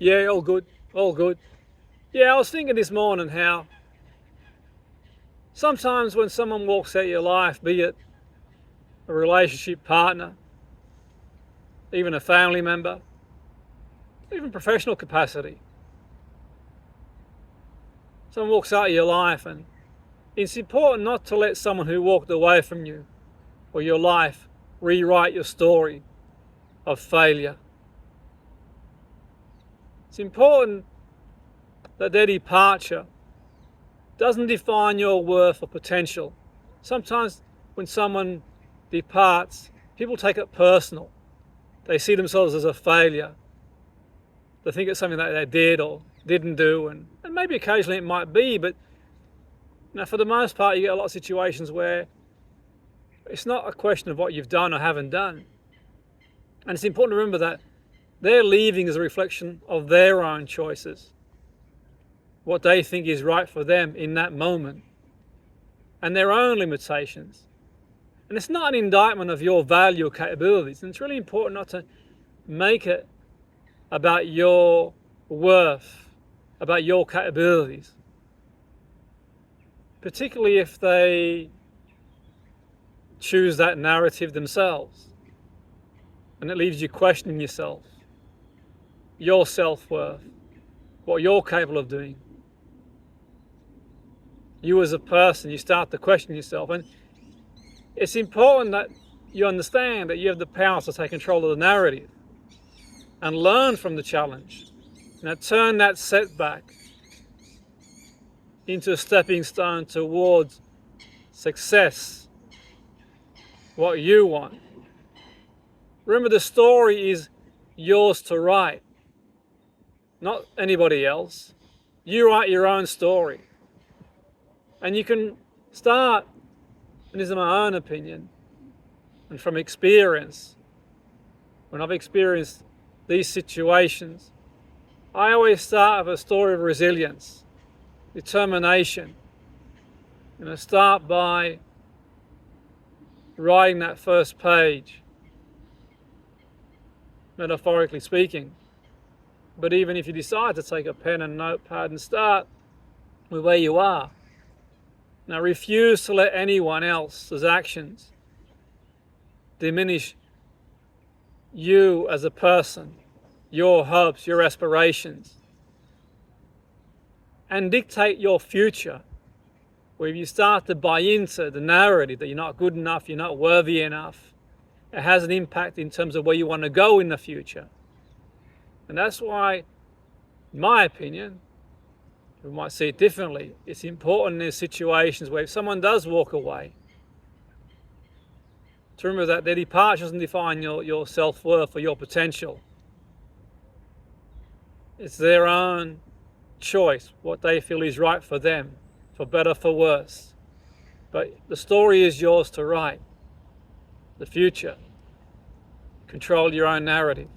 Yeah, all good, all good. Yeah, I was thinking this morning how sometimes when someone walks out your life, be it a relationship partner, even a family member, even professional capacity, someone walks out of your life, and it's important not to let someone who walked away from you or your life rewrite your story of failure. It's important that their departure doesn't define your worth or potential. Sometimes when someone departs, people take it personal. They see themselves as a failure. They think it's something that they did or didn't do, and maybe occasionally it might be, but for the most part, you get a lot of situations where it's not a question of what you've done or haven't done. And it's important to remember that their leaving is a reflection of their own choices, what they think is right for them in that moment, and their own limitations. And it's not an indictment of your value or capabilities. And it's really important not to make it about your worth, about your capabilities, particularly if they choose that narrative themselves. And it leaves you questioning yourself, your self-worth, what you're capable of doing. You as a person, you start to question yourself. And it's important that you understand that you have the power to take control of the narrative and learn from the challenge. Turn that setback into a stepping stone towards success, what you want. Remember, the story is yours to write, not anybody else. You write your own story. And you can start, and this is my own opinion, and from experience, when I've experienced these situations, I always start with a story of resilience, determination. I start by writing that first page, metaphorically speaking. But even if you decide to take a pen and notepad and start with where you are, now refuse to let anyone else's actions diminish you as a person, your hopes, your aspirations, and dictate your future. Where if you start to buy into the narrative that you're not good enough, you're not worthy enough, it has an impact in terms of where you want to go in the future. And that's why, in my opinion, we might see it differently, it's important in situations where if someone does walk away, to remember that their departure doesn't define your self-worth or your potential. It's their own choice, what they feel is right for them, for better, for worse. But the story is yours to write. The future. Control your own narrative.